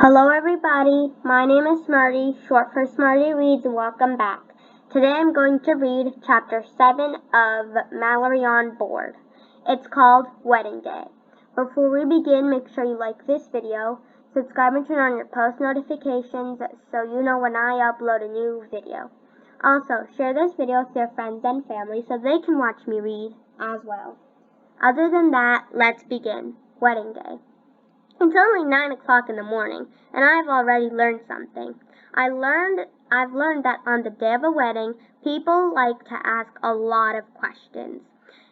Hello everybody, my name is Smarty, short for Smarty Reads, and welcome back. Today I'm going to read Chapter 7 of Mallory on Board. It's called Wedding Day. Before we begin, make sure you like this video, subscribe and turn on your post notifications so you know when I upload a new video. Also, share this video with your friends and family so they can watch me read as well. Other than that, let's begin. Wedding Day. It's only 9 o'clock in the morning, and I've already learned something. I've learned that on the day of a wedding, people like to ask a lot of questions.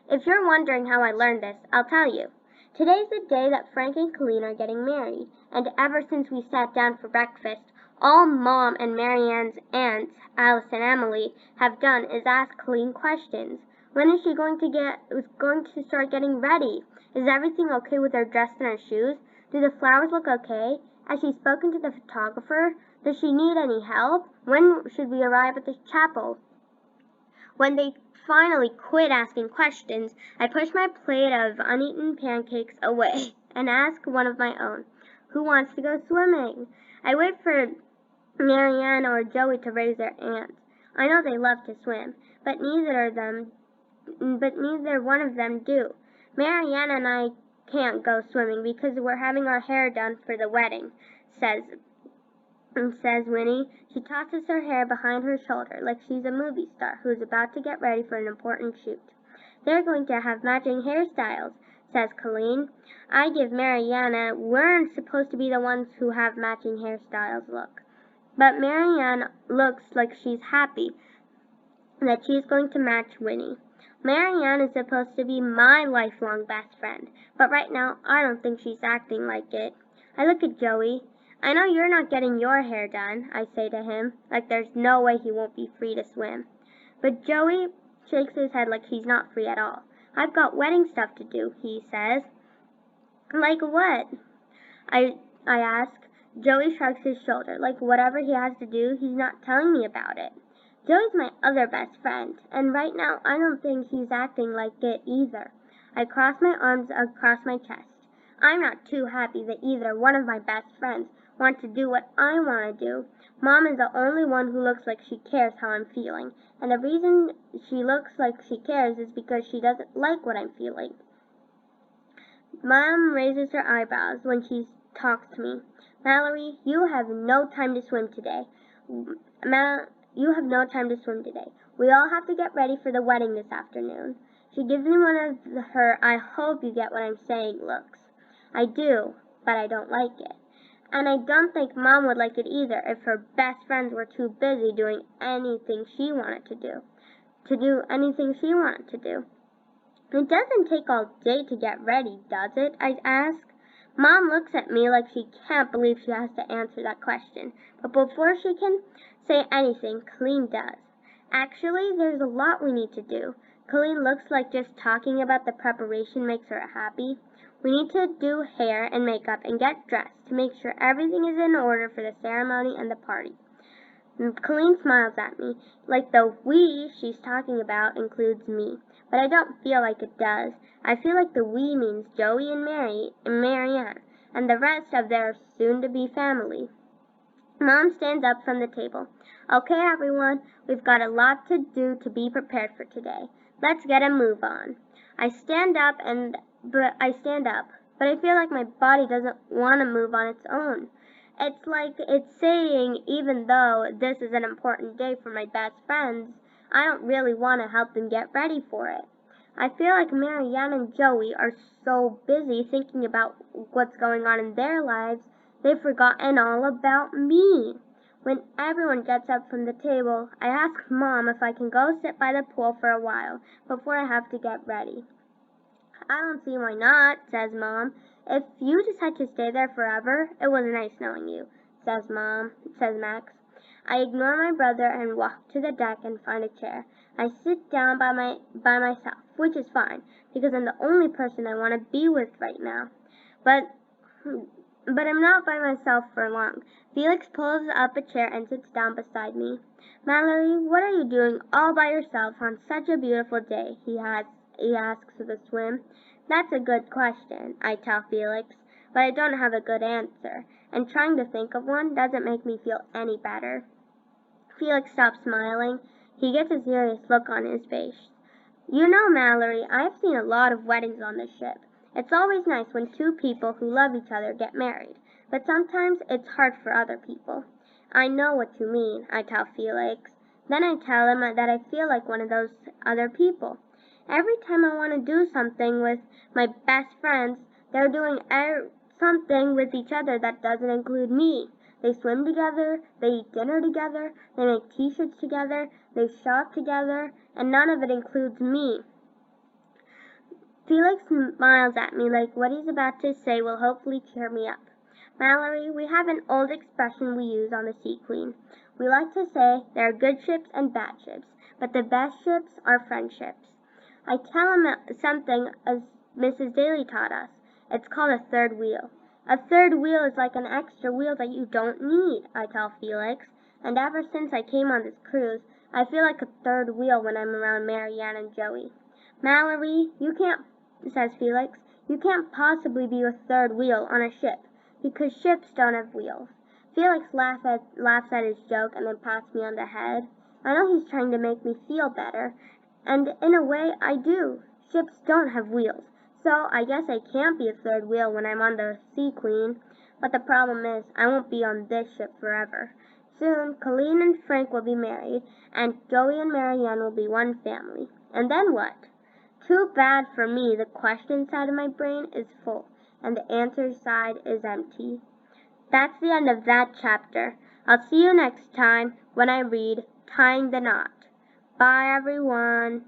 If you're wondering how I learned this, I'll tell you. Today's the day that Frank and Colleen are getting married, and ever since we sat down for breakfast, all Mom and Marianne's aunts, Alice and Emily, have done is ask Colleen questions. When is she going to start getting ready? Is everything okay with her dress and her shoes? Do the flowers look okay? Has she spoken to the photographer? Does she need any help? When should we arrive at the chapel? When they finally quit asking questions, I push my plate of uneaten pancakes away and ask one of my own, who wants to go swimming? I wait for Marianne or Joey to raise their hands. I know they love to swim, but neither one of them do. Marianne and I can't go swimming because we're having our hair done for the wedding, says Winnie. She tosses her hair behind her shoulder like she's a movie star who's about to get ready for an important shoot. They're going to have matching hairstyles, says Colleen. I give Marianne, we're supposed to be the ones who have matching hairstyles look. But Marianne looks like she's happy that she's going to match Winnie. Marianne is supposed to be my lifelong best friend, but right now I don't think she's acting like it. I look at Joey. I know you're not getting your hair done, I say to him, like there's no way he won't be free to swim. But Joey shakes his head like he's not free at all. I've got wedding stuff to do, he says. Like what? I ask. Joey shrugs his shoulder, like whatever he has to do, he's not telling me about it. Joey's my other best friend, and right now I don't think he's acting like it either. I cross my arms across my chest. I'm not too happy that either one of my best friends want to do what I want to do. Mom is the only one who looks like she cares how I'm feeling, and the reason she looks like she cares is because she doesn't like what I'm feeling. Mom raises her eyebrows when she talks to me. Mallory, you have no time to swim today. You have no time to swim today. We all have to get ready for the wedding this afternoon. She gives me one of her I hope you get what I'm saying looks. I do, but I don't like it. And I don't think Mom would like it either if her best friends were too busy doing anything she wanted to do. It doesn't take all day to get ready, does it? I ask. Mom looks at me like she can't believe she has to answer that question. But before she can say anything, Colleen does. Actually, there's a lot we need to do. Colleen looks like just talking about the preparation makes her happy. We need to do hair and makeup and get dressed to make sure everything is in order for the ceremony and the party. Colleen smiles at me, like the we she's talking about includes me. But I don't feel like it does. I feel like the we means Joey and Marianne, and the rest of their soon-to-be family. Mom stands up from the table. Okay, everyone, we've got a lot to do to be prepared for today. Let's get a move on. I stand up, but I feel like my body doesn't want to move on its own. It's like it's saying, even though this is an important day for my best friends, I don't really want to help them get ready for it. I feel like Marianne and Joey are so busy thinking about what's going on in their lives, they've forgotten all about me. When everyone gets up from the table, I ask Mom if I can go sit by the pool for a while before I have to get ready. I don't see why not, says Mom. If you decide to stay there forever, it was nice knowing you, says Max. I ignore my brother and walk to the deck and find a chair. I sit down by myself, which is fine, because I'm the only person I want to be with right now. But I'm not by myself for long. Felix pulls up a chair and sits down beside me. Mallory, what are you doing all by yourself on such a beautiful day? He asks with a swim. That's a good question, I tell Felix. but I don't have a good answer, and trying to think of one doesn't make me feel any better. Felix stops smiling. He gets a serious look on his face. You know, Mallory, I've seen a lot of weddings on this ship. It's always nice when two people who love each other get married, but sometimes it's hard for other people. I know what you mean, I tell Felix. Then I tell him that I feel like one of those other people. Every time I want to do something with my best friends, they're doing something with each other that doesn't include me. They swim together, they eat dinner together, they make t-shirts together, they shop together, and none of it includes me. Felix smiles at me like what he's about to say will hopefully cheer me up. Mallory, we have an old expression we use on the Sea Queen. We like to say there are good ships and bad ships, but the best ships are friendships. I tell him something as Mrs. Daly taught us. It's called a third wheel. A third wheel is like an extra wheel that you don't need, I tell Felix, and ever since I came on this cruise, I feel like a third wheel when I'm around Marianne and Joey. Mallory, says Felix, you can't possibly be a third wheel on a ship, because ships don't have wheels. Felix laughs at his joke and then pats me on the head. I know he's trying to make me feel better, and in a way I do. Ships don't have wheels, so I guess I can't be a third wheel when I'm on the Sea Queen. But the problem is, I won't be on this ship forever. Soon, Colleen and Frank will be married, and Joey and Marianne will be one family. And then what? Too bad for me, the question side of my brain is full, and the answer side is empty. That's the end of that chapter. I'll see you next time when I read Tying the Knot. Bye, everyone.